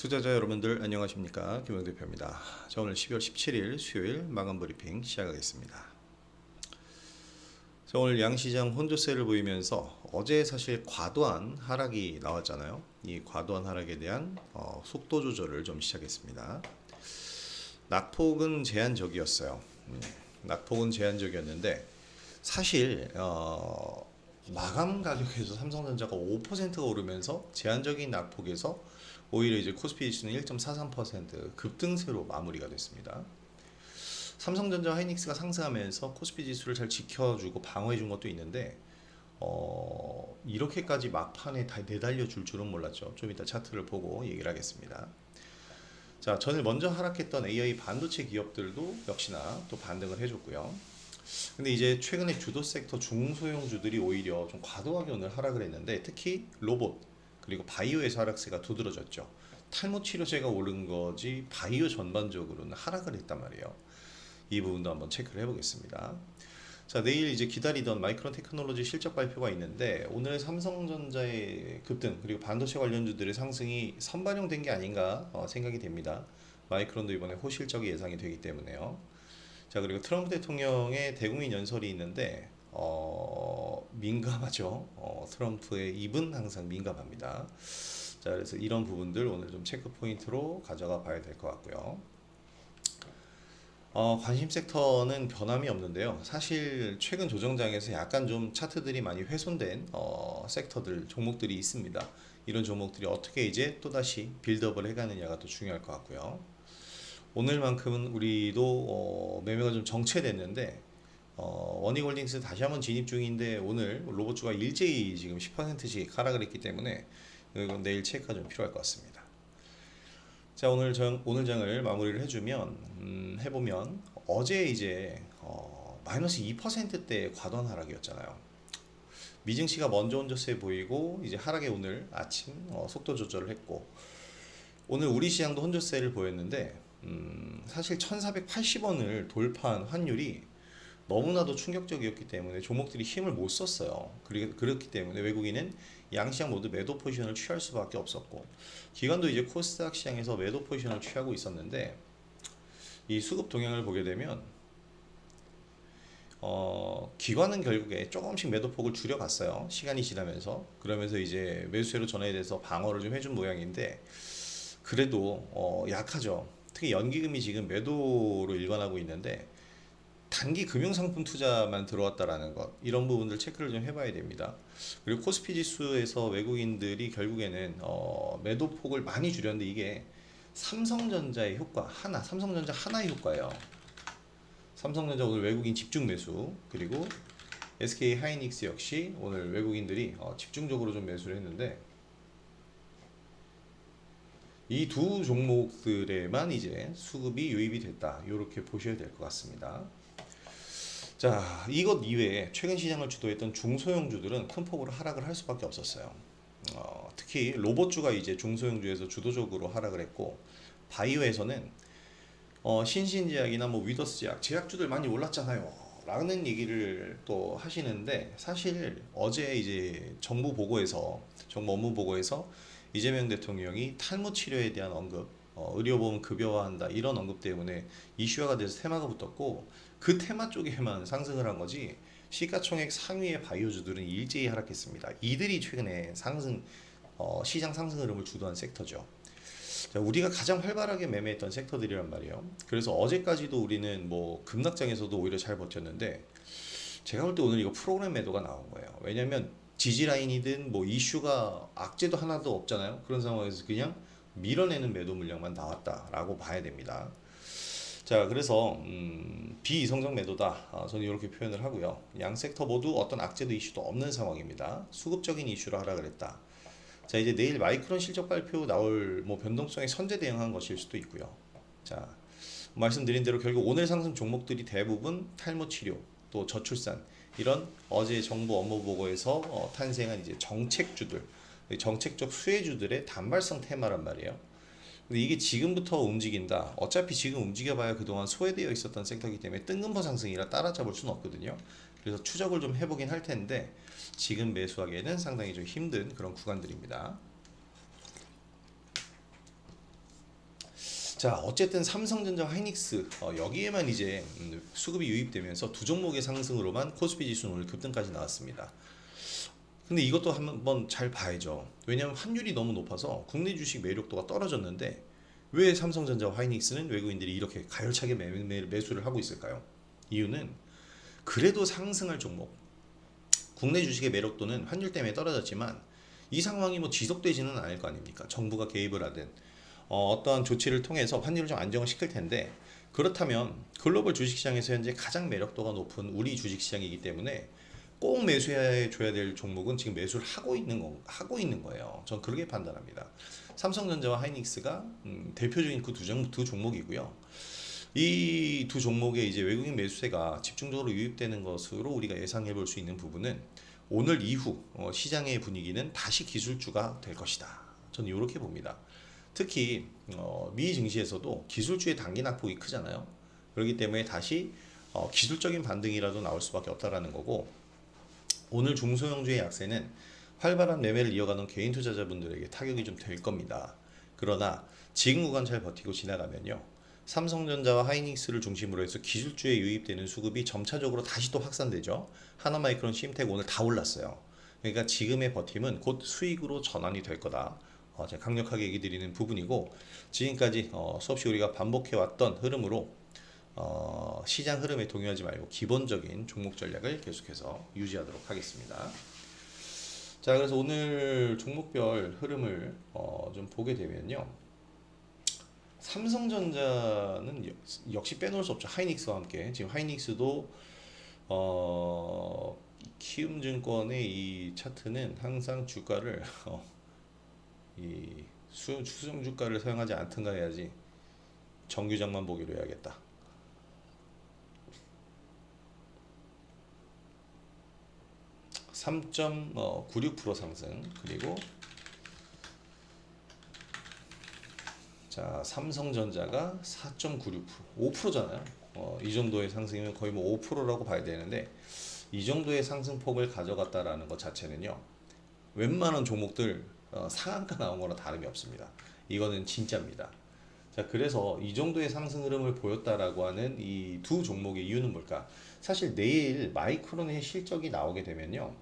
투자자 여러분들 안녕하십니까, 김영 대표입니다. 자, 오늘 12월 17일 수요일 마감 브리핑 시작하겠습니다. 자, 오늘 양시장 혼조세를 보이면서 어제 사실 과도한 하락이 나왔잖아요. 이 과도한 하락에 대한 속도 조절을 좀 시작했습니다. 낙폭은 제한적이었어요. 낙폭은 제한적이었는데 사실 마감 가격에서 삼성전자가 5%가 오르면서 제한적인 낙폭에서 오히려 이제 코스피 지수는 1.43% 급등세로 마무리가 됐습니다. 삼성전자 하이닉스가 상승하면서 코스피 지수를 잘 지켜주고 방어해준 것도 있는데 이렇게까지 막판에 다 내달려 줄 줄은 몰랐죠. 좀 이따 차트를 보고 얘기를 하겠습니다. 자, 전일 먼저 하락했던 AI 반도체 기업들도 역시나 또 반등을 해줬고요. 근데 이제 최근에 주도 섹터 중소형주들이 오히려 좀 과도하게 오늘 하락을 했는데, 특히 로봇 그리고 바이오에서 하락세가 두드러졌죠. 탈모 치료제가 오른 거지 바이오 전반적으로는 하락을 했단 말이에요. 이 부분도 한번 체크를 해보겠습니다. 자, 내일 이제 기다리던 마이크론 테크놀로지 실적 발표가 있는데, 오늘 삼성전자의 급등 그리고 반도체 관련주들의 상승이 선반영된 게 아닌가 생각이 됩니다. 마이크론도 이번에 호실적이 예상이 되기 때문에요. 자, 그리고 트럼프 대통령의 대국민 연설이 있는데 민감하죠. 트럼프의 입은 항상 민감합니다. 자, 그래서 이런 부분들 오늘 좀 체크 포인트로 가져가 봐야 될 것 같고요. 관심 섹터는 변함이 없는데요. 사실 최근 조정장에서 약간 좀 차트들이 많이 훼손된 섹터들, 종목들이 있습니다. 이런 종목들이 어떻게 이제 또다시 빌드업을 해가느냐가 또 중요할 것 같고요. 오늘만큼은 우리도 매매가 좀 정체됐는데, 원익홀딩스 다시 한번 진입 중인데 오늘 로봇주가 일제히 지금 10%씩 하락을 했기 때문에 이건 내일 체크가 좀 필요할 것 같습니다. 자, 오늘 장을 마무리를 해보면 어제 이제 마이너스 2%대 과도한 하락이었잖아요. 미증시가 먼저 혼조세 보이고 이제 하락에 오늘 아침 속도 조절을 했고, 오늘 우리 시장도 혼조세를 보였는데 사실 1480원을 돌파한 환율이 너무나도 충격적이었기 때문에 종목들이 힘을 못 썼어요. 그렇기 때문에 외국인은 양시장 모두 매도 포지션을 취할 수밖에 없었고, 기관도 이제 코스닥 시장에서 매도 포지션을 취하고 있었는데, 이 수급 동향을 보게 되면 기관은 결국에 조금씩 매도폭을 줄여갔어요. 시간이 지나면서. 그러면서 이제 매수세로 전환돼서 방어를 좀 해준 모양인데, 그래도 약하죠. 특히 연기금이 지금 매도로 일관하고 있는데, 단기 금융상품 투자만 들어왔다라는 것, 이런 부분들 체크를 좀 해봐야 됩니다. 그리고 코스피 지수에서 외국인들이 결국에는 매도폭을 많이 줄였는데, 이게 삼성전자의 효과 삼성전자 하나의 효과예요. 삼성전자 오늘 외국인 집중 매수, 그리고 SK 하이닉스 역시 오늘 외국인들이 집중적으로 좀 매수를 했는데, 이 두 종목들에만 이제 수급이 유입이 됐다, 이렇게 보셔야 될 것 같습니다. 자, 이것 이외에 최근 시장을 주도했던 중소형주들은 큰 폭으로 하락을 할 수밖에 없었어요. 특히 로봇주가 이제 중소형주에서 주도적으로 하락을 했고, 바이오에서는 신신제약이나 뭐 위더스제약, 제약주들 많이 올랐잖아요 라는 얘기를 또 하시는데, 사실 어제 이제 정부 업무 보고에서 이재명 대통령이 탈모 치료에 대한 언급, 의료보험 급여화한다, 이런 언급 때문에 이슈화가 돼서 테마가 붙었고, 그 테마 쪽에만 상승을 한 거지 시가총액 상위의 바이오주들은 일제히 하락했습니다. 이들이 최근에 시장 상승 흐름을 주도한 섹터죠. 자, 우리가 가장 활발하게 매매했던 섹터들이란 말이에요. 그래서 어제까지도 우리는 뭐 급락장에서도 오히려 잘 버텼는데, 제가 볼 때 오늘 이거 프로그램 매도가 나온 거예요. 왜냐면 지지라인이든 뭐 이슈가 악재도 하나도 없잖아요. 그런 상황에서 그냥 밀어내는 매도 물량만 나왔다라고 봐야 됩니다. 자, 그래서 비이성적 매도다, 저는 이렇게 표현을 하고요. 양 섹터 모두 어떤 악재도 이슈도 없는 상황입니다. 수급적인 이슈로 하락을 했다. 자, 이제 내일 마이크론 실적 발표 나올 뭐 변동성에 선제 대응한 것일 수도 있고요. 자, 말씀드린 대로 결국 오늘 상승 종목들이 대부분 탈모 치료, 또 저출산, 이런 어제 정부 업무 보고에서 탄생한 이제 정책주들, 정책적 수혜주들의 단발성 테마란 말이에요. 근데 이게 지금부터 움직인다, 어차피 지금 움직여봐야 그동안 소외되어 있었던 섹터이기 때문에 뜬금포 상승이라 따라잡을 수는 없거든요. 그래서 추적을 좀 해보긴 할 텐데, 지금 매수하기에는 상당히 좀 힘든 그런 구간들입니다. 자, 어쨌든 삼성전자, 하이닉스 여기에만 이제 수급이 유입되면서 두 종목의 상승으로만 코스피 지수는 오늘 급등까지 나왔습니다. 근데 이것도 한번 잘 봐야죠. 왜냐하면 환율이 너무 높아서 국내 주식 매력도가 떨어졌는데 왜 삼성전자와 하이닉스는 외국인들이 이렇게 가열차게 매수를 하고 있을까요? 이유는 그래도 상승할 종목, 국내 주식의 매력도는 환율 때문에 떨어졌지만 이 상황이 뭐 지속되지는 않을 거 아닙니까? 정부가 개입을 하든 어떠한 조치를 통해서 환율을 좀 안정을 시킬 텐데, 그렇다면 글로벌 주식시장에서 현재 가장 매력도가 높은 우리 주식시장이기 때문에 꼭 매수해 줘야 될 종목은 지금 매수를 하고 있는 거예요. 전 그렇게 판단합니다. 삼성전자와 하이닉스가 대표적인 그 두 종목이고요. 이 두 종목의 이제 외국인 매수세가 집중적으로 유입되는 것으로 우리가 예상해 볼 수 있는 부분은 오늘 이후 시장의 분위기는 다시 기술주가 될 것이다. 저는 이렇게 봅니다. 특히 미 증시에서도 기술주의 단기 낙폭이 크잖아요. 그렇기 때문에 다시 기술적인 반등이라도 나올 수밖에 없다라는 거고, 오늘 중소형주의 약세는 활발한 매매를 이어가는 개인 투자자분들에게 타격이 좀 될 겁니다. 그러나 지금 구간 잘 버티고 지나가면요, 삼성전자와 하이닉스를 중심으로 해서 기술주에 유입되는 수급이 점차적으로 다시 또 확산되죠. 하나마이크론, 심텍 오늘 다 올랐어요. 그러니까 지금의 버팀은 곧 수익으로 전환이 될 거다. 제가 강력하게 얘기 드리는 부분이고, 지금까지 수없이 우리가 반복해왔던 흐름으로 시장 흐름에 동요하지 말고 기본적인 종목 전략을 계속해서 유지하도록 하겠습니다. 자, 그래서 오늘 종목별 흐름을 좀 보게 되면요, 삼성전자는 역시 빼놓을 수 없죠. 하이닉스와 함께. 지금 하이닉스도 키움증권의 이 차트는 항상 주가를 이 수성 주가를 사용하지 않든가 해야지, 정규장만 보기로 해야겠다. 3.96% 상승. 그리고 자, 삼성전자가 4.96%, 5%잖아요. 이 정도의 상승이면 거의 뭐 5%라고 봐야 되는데, 이 정도의 상승폭을 가져갔다라는 것 자체는요, 웬만한 종목들 상한가 나온 거나 다름이 없습니다. 이거는 진짜입니다. 자, 그래서 이 정도의 상승 흐름을 보였다라고 하는 이 두 종목의 이유는 뭘까? 사실 내일 마이크론의 실적이 나오게 되면요,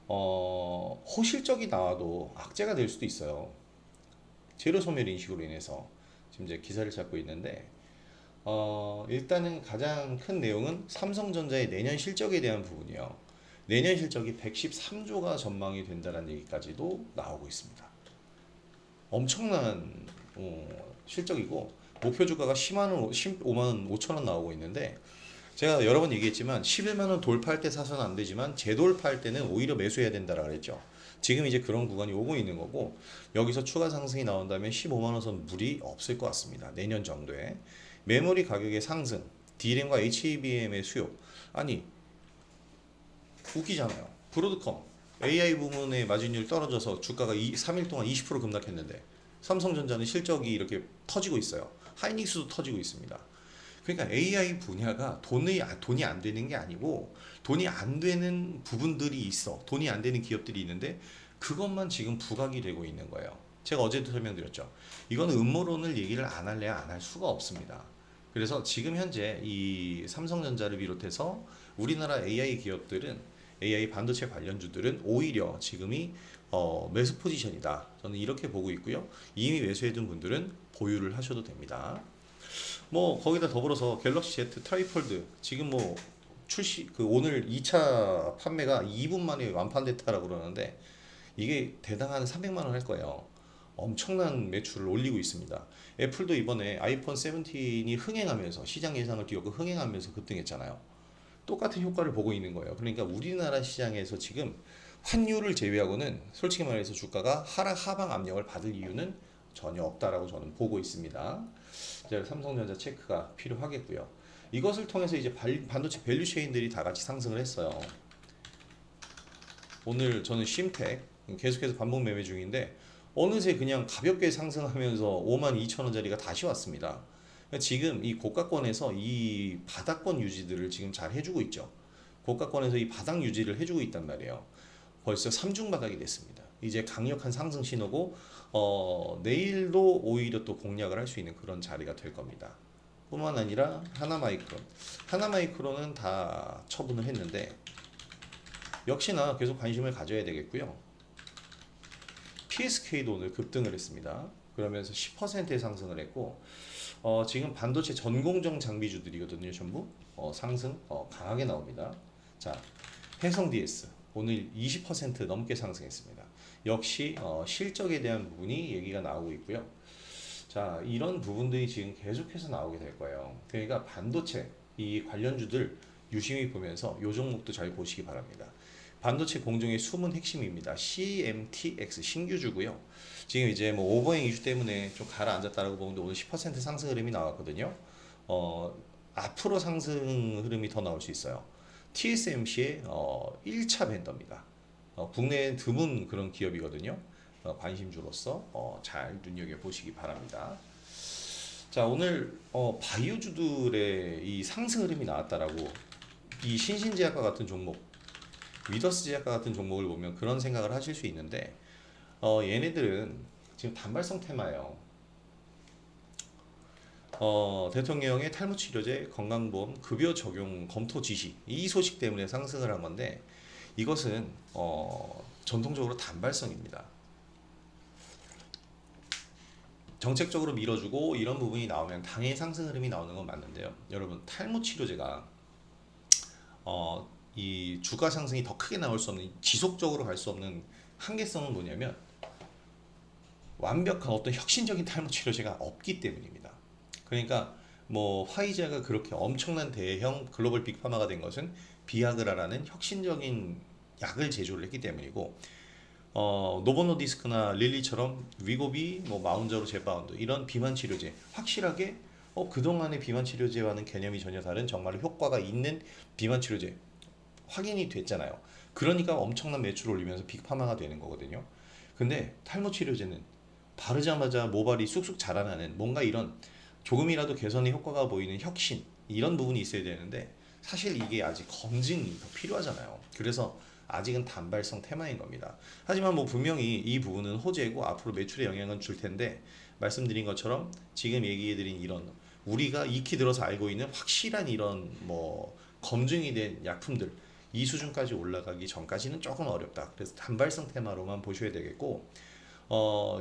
호실적이 나와도 악재가 될 수도 있어요. 재료 소멸 인식으로 인해서. 지금 이제 기사를 찾고 있는데, 일단은 가장 큰 내용은 삼성전자의 내년 실적에 대한 부분이요. 내년 실적이 113조가 전망이 된다는 얘기까지도 나오고 있습니다. 엄청난 실적이고, 목표 주가가 15만 5천 원 나오고 있는데, 제가 여러 번 얘기했지만 11만 원 돌파할 때 사서는 안 되지만 재돌파할 때는 오히려 매수해야 된다라고 그랬죠. 지금 이제 그런 구간이 오고 있는 거고, 여기서 추가 상승이 나온다면 15만 원 선 무리 없을 것 같습니다. 내년 정도에. 메모리 가격의 상승, D램과 HBM의 수요. 아니, 웃기잖아요. 브로드컴 AI 부문의 마진율 떨어져서 주가가 3일 동안 20% 급락했는데, 삼성전자는 실적이 이렇게 터지고 있어요. 하이닉스도 터지고 있습니다. 그러니까 AI 분야가 돈이 안 되는 게 아니고, 돈이 안 되는 부분들이 있어. 돈이 안 되는 기업들이 있는데, 그것만 지금 부각이 되고 있는 거예요. 제가 어제도 설명드렸죠. 이거는 음모론을 얘기를 안 할래야 안 할 수가 없습니다. 그래서 지금 현재 이 삼성전자를 비롯해서 우리나라 AI 기업들은, AI 반도체 관련주들은 오히려 지금이 매수 포지션이다. 저는 이렇게 보고 있고요. 이미 매수해둔 분들은 보유를 하셔도 됩니다. 뭐 거기다 더불어서 갤럭시 Z 트라이폴드 지금 뭐 출시 오늘 2차 판매가 2분 만에 완판됐다라고 그러는데, 이게 대당 한 300만 원 할 거예요. 엄청난 매출을 올리고 있습니다. 애플도 이번에 아이폰 17이 흥행하면서 시장 예상을 뛰었고 흥행하면서 급등했잖아요. 똑같은 효과를 보고 있는 거예요. 그러니까 우리나라 시장에서 지금 환율을 제외하고는 솔직히 말해서 주가가 하방 압력을 받을 이유는 전혀 없다라고 저는 보고 있습니다. 이제 삼성전자 체크가 필요하겠고요. 이것을 통해서 이제 반도체 밸류체인들이 다 같이 상승을 했어요. 오늘 저는 심텍 계속해서 반복 매매 중인데, 어느새 그냥 가볍게 상승하면서 52,000원짜리가 다시 왔습니다. 그러니까 지금 이 고가권에서 이 바닥권 유지들을 지금 잘 해주고 있죠. 고가권에서 이 바닥 유지를 해주고 있단 말이에요. 벌써 3중 바닥이 됐습니다. 이제 강력한 상승 신호고 내일도 오히려 또 공략을 할 수 있는 그런 자리가 될 겁니다. 뿐만 아니라 하나마이크론은 다 처분을 했는데 역시나 계속 관심을 가져야 되겠고요. PSK도 오늘 급등을 했습니다. 그러면서 10%의 상승을 했고 지금 반도체 전공정 장비주들이거든요. 전부 상승 강하게 나옵니다. 자, 해성 DS 오늘 20% 넘게 상승했습니다. 역시 실적에 대한 부분이 얘기가 나오고 있고요. 자, 이런 부분들이 지금 계속해서 나오게 될 거예요. 그러니까 반도체 이 관련주들 유심히 보면서 요 종목도 잘 보시기 바랍니다. 반도체 공정의 숨은 핵심입니다. CMTX 신규주고요. 지금 이제 뭐 오버행 이슈 때문에 좀 가라앉았다라고 보는데 오늘 10% 상승 흐름이 나왔거든요. 앞으로 상승 흐름이 더 나올 수 있어요. TSMC의 1차 벤더입니다. 국내에 드문 그런 기업이거든요. 관심주로서 잘 눈여겨보시기 바랍니다. 자, 오늘 바이오주들의 이 상승 흐름이 나왔다라고 이 신신제약과 같은 종목, 위더스제약과 같은 종목을 보면 그런 생각을 하실 수 있는데 얘네들은 지금 단발성 테마예요. 대통령의 탈모치료제 건강보험 급여 적용 검토 지시 이 소식 때문에 상승을 한 건데 이것은 전통적으로 단발성입니다. 정책적으로 밀어주고 이런 부분이 나오면 당연히 상승 흐름이 나오는 건 맞는데요. 여러분 탈모 치료제가 이 주가 상승이 더 크게 나올 수 없는 지속적으로 갈 수 없는 한계성은 뭐냐면 완벽한 어떤 혁신적인 탈모 치료제가 없기 때문입니다. 그러니까 뭐 화이자가 그렇게 엄청난 대형 글로벌 빅파마가 된 것은 비아그라라는 혁신적인 약을 제조를 했기 때문이고 노보노디스크나 릴리처럼 위고비, 뭐 마운저로 제파운드 이런 비만 치료제 확실하게 그동안의 비만 치료제와는 개념이 전혀 다른 정말 효과가 있는 비만 치료제 확인이 됐잖아요. 그러니까 엄청난 매출을 올리면서 빅파마가 되는 거거든요. 근데 탈모 치료제는 바르자마자 모발이 쑥쑥 자라나는 뭔가 이런 조금이라도 개선의 효과가 보이는 혁신 이런 부분이 있어야 되는데 사실 이게 아직 검증이 더 필요하잖아요. 그래서 아직은 단발성 테마인 겁니다. 하지만 뭐 분명히 이 부분은 호재고 앞으로 매출에 영향은 줄 텐데 말씀드린 것처럼 지금 얘기해드린 이런 우리가 익히 들어서 알고 있는 확실한 이런 뭐 검증이 된 약품들 이 수준까지 올라가기 전까지는 조금 어렵다. 그래서 단발성 테마로만 보셔야 되겠고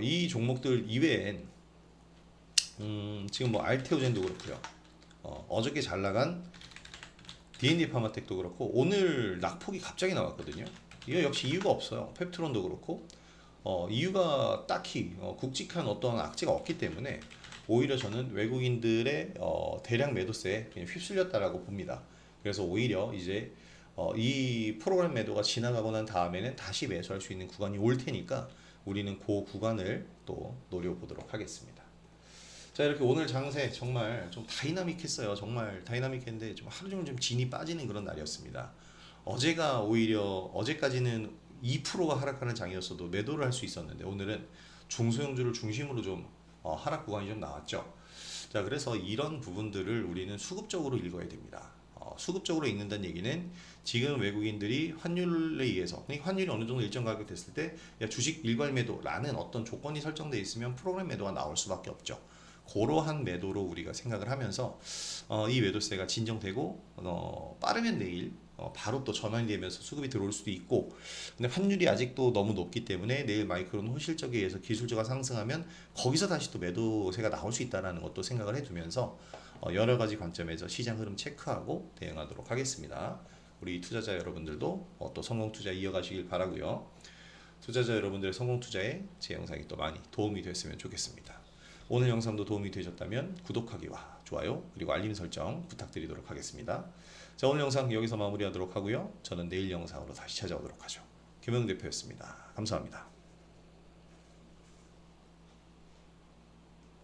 이 종목들 이외엔 지금 뭐 알테오젠도 그렇고요. 어저께 잘 나간 D&D 파마텍도 그렇고 오늘 낙폭이 갑자기 나왔거든요. 이거 역시 이유가 없어요. 펩트론도 그렇고 이유가 딱히 굵직한 어떠한 악재가 없기 때문에 오히려 저는 외국인들의 대량 매도세에 그냥 휩쓸렸다라고 봅니다. 그래서 오히려 이제 이 프로그램 매도가 지나가고 난 다음에는 다시 매수할 수 있는 구간이 올 테니까 우리는 그 구간을 또 노려보도록 하겠습니다. 자, 이렇게 오늘 장세 정말 좀 다이나믹했어요. 정말 다이나믹했는데 좀 하루 종일 좀 진이 빠지는 그런 날이었습니다. 어제가 오히려 어제까지는 2%가 하락하는 장이었어도 매도를 할 수 있었는데 오늘은 중소형주를 중심으로 좀 하락 구간이 좀 나왔죠. 자, 그래서 이런 부분들을 우리는 수급적으로 읽어야 됩니다. 수급적으로 읽는다는 얘기는 지금 외국인들이 환율에 의해서 환율이 어느 정도 일정 가격 됐을 때 야, 주식 일괄 매도라는 어떤 조건이 설정되어 있으면 프로그램 매도가 나올 수밖에 없죠. 그러한 매도로 우리가 생각을 하면서 이 매도세가 진정되고 빠르면 내일 바로 또 전환이 되면서 수급이 들어올 수도 있고 근데 환율이 아직도 너무 높기 때문에 내일 마이크론 호실적에 의해서 기술주가 상승하면 거기서 다시 또 매도세가 나올 수 있다는 것도 생각을 해두면서 여러 가지 관점에서 시장 흐름 체크하고 대응하도록 하겠습니다. 우리 투자자 여러분들도 또 성공 투자 이어가시길 바라고요. 투자자 여러분들의 성공 투자에 제 영상이 또 많이 도움이 됐으면 좋겠습니다. 오늘 영상도 도움이 되셨다면 구독하기와 좋아요 그리고 알림 설정 부탁드리도록 하겠습니다. 자, 오늘 영상 여기서 마무리하도록 하고요. 저는 내일 영상으로 다시 찾아오도록 하죠. 김영웅 대표였습니다. 감사합니다.